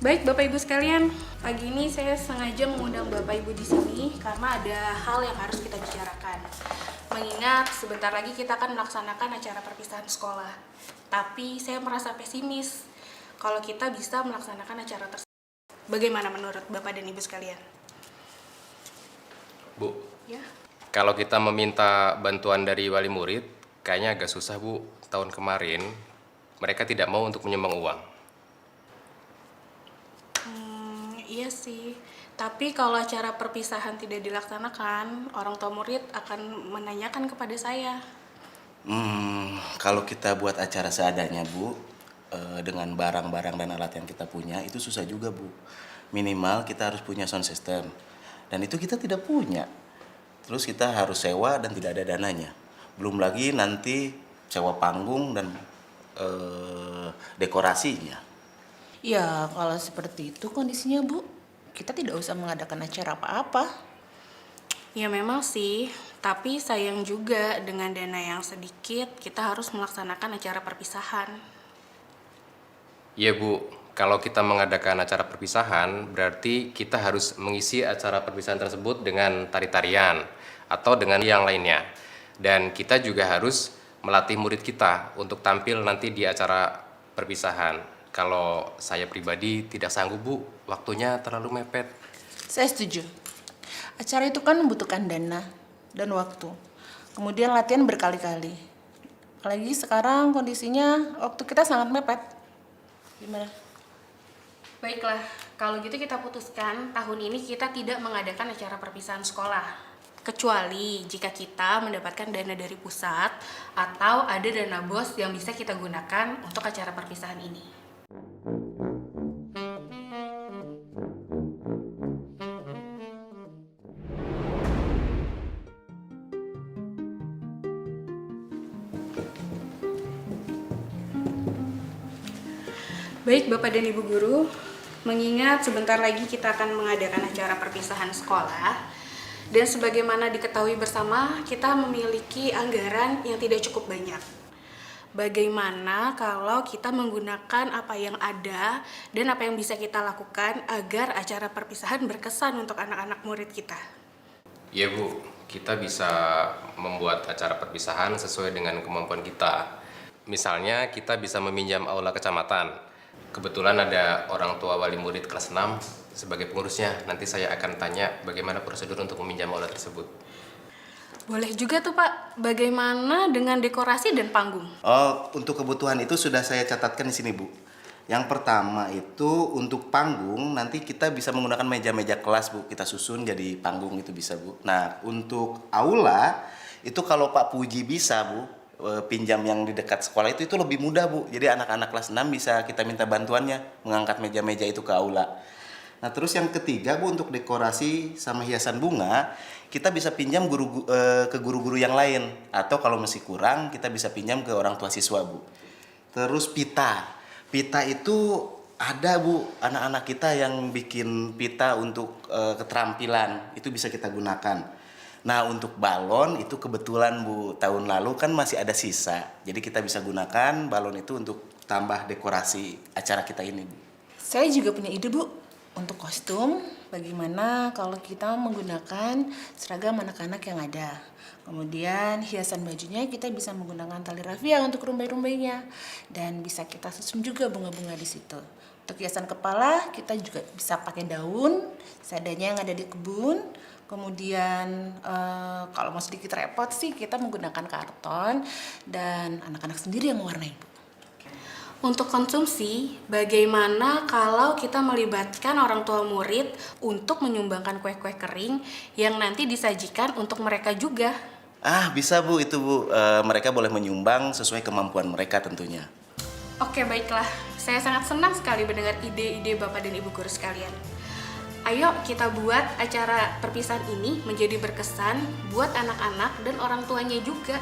Baik Bapak Ibu sekalian, pagi ini saya sengaja mengundang Bapak Ibu di sini karena ada hal yang harus kita bicarakan. Mengingat sebentar lagi kita akan melaksanakan acara perpisahan sekolah. Tapi saya merasa pesimis kalau kita bisa melaksanakan acara tersebut. Bagaimana menurut Bapak dan Ibu sekalian? Bu, Ya. kalau kita meminta bantuan dari wali murid, kayaknya agak susah, Bu. Tahun kemarin, mereka tidak mau untuk menyumbang uang. Iya sih. Tapi kalau acara perpisahan tidak dilaksanakan, orang tua murid akan menanyakan kepada saya. Kalau kita buat acara seadanya, Bu, dengan barang-barang dan alat yang kita punya, itu susah juga, Bu. Minimal kita harus punya sound system. Dan itu kita tidak punya. Terus kita harus sewa dan tidak ada dananya. Belum lagi nanti sewa panggung dan dekorasinya. Ya, kalau seperti itu kondisinya, Bu, kita tidak usah mengadakan acara apa-apa. Ya memang sih, tapi sayang juga dengan dana yang sedikit, kita harus melaksanakan acara perpisahan. Iya, Bu. Kalau kita mengadakan acara perpisahan, berarti kita harus mengisi acara perpisahan tersebut dengan tari-tarian atau dengan yang lainnya. Dan kita juga harus melatih murid kita untuk tampil nanti di acara perpisahan. Kalau saya pribadi tidak sanggup, Bu. Waktunya terlalu mepet. Saya setuju. Acara itu kan membutuhkan dana dan waktu. Kemudian latihan berkali-kali. Apalagi sekarang kondisinya waktu kita sangat mepet. Gimana? Baiklah, kalau gitu kita putuskan tahun ini kita tidak mengadakan acara perpisahan sekolah. Kecuali jika kita mendapatkan dana dari pusat atau ada dana BOS yang bisa kita gunakan untuk acara perpisahan ini. Baik Bapak dan Ibu Guru, mengingat sebentar lagi kita akan mengadakan acara perpisahan sekolah, dan sebagaimana diketahui bersama, kita memiliki anggaran yang tidak cukup banyak. Bagaimana kalau kita menggunakan apa yang ada dan apa yang bisa kita lakukan agar acara perpisahan berkesan untuk anak-anak murid kita? Iya, Bu. Kita bisa membuat acara perpisahan sesuai dengan kemampuan kita. Misalnya, kita bisa meminjam aula kecamatan. Kebetulan ada orang tua wali murid kelas 6 sebagai pengurusnya. Nanti saya akan tanya bagaimana prosedur untuk meminjam aula tersebut. Boleh juga tuh Pak, bagaimana dengan dekorasi dan panggung? Oh, untuk kebutuhan itu sudah saya catatkan di sini, Bu. Yang pertama itu untuk panggung, nanti kita bisa menggunakan meja-meja kelas, Bu. Kita susun jadi panggung itu bisa, Bu. Nah, untuk aula, itu kalau Pak Puji bisa, Bu, pinjam yang di dekat sekolah itu lebih mudah, Bu. Jadi anak-anak kelas 6 bisa kita minta bantuannya mengangkat meja-meja itu ke aula. Nah, terus yang ketiga, Bu, untuk dekorasi sama hiasan bunga, kita bisa pinjam ke guru-guru yang lain, atau kalau masih kurang kita bisa pinjam ke orang tua siswa, Bu. Terus pita. Pita itu ada, Bu, anak-anak kita yang bikin pita untuk keterampilan. Itu bisa kita gunakan. Nah, untuk balon itu kebetulan, Bu, tahun lalu kan masih ada sisa. Jadi kita bisa gunakan balon itu untuk tambah dekorasi acara kita ini, Bu. Saya juga punya ide, Bu, untuk kostum. Bagaimana kalau kita menggunakan seragam anak-anak yang ada. Kemudian hiasan bajunya kita bisa menggunakan tali rafia untuk rumbai-rumbainya. Dan bisa kita susun juga bunga-bunga di situ. Untuk hiasan kepala kita juga bisa pakai daun seadanya yang ada di kebun. Kemudian kalau mau sedikit repot sih kita menggunakan karton dan anak-anak sendiri yang mewarnai, Bu. Untuk konsumsi, bagaimana kalau kita melibatkan orang tua murid untuk menyumbangkan kue-kue kering yang nanti disajikan untuk mereka juga? Ah, bisa, Bu, itu, Bu. Mereka boleh menyumbang sesuai kemampuan mereka tentunya. Oke, baiklah. Saya sangat senang sekali mendengar ide-ide Bapak dan Ibu guru sekalian. Ayo kita buat acara perpisahan ini menjadi berkesan buat anak-anak dan orang tuanya juga.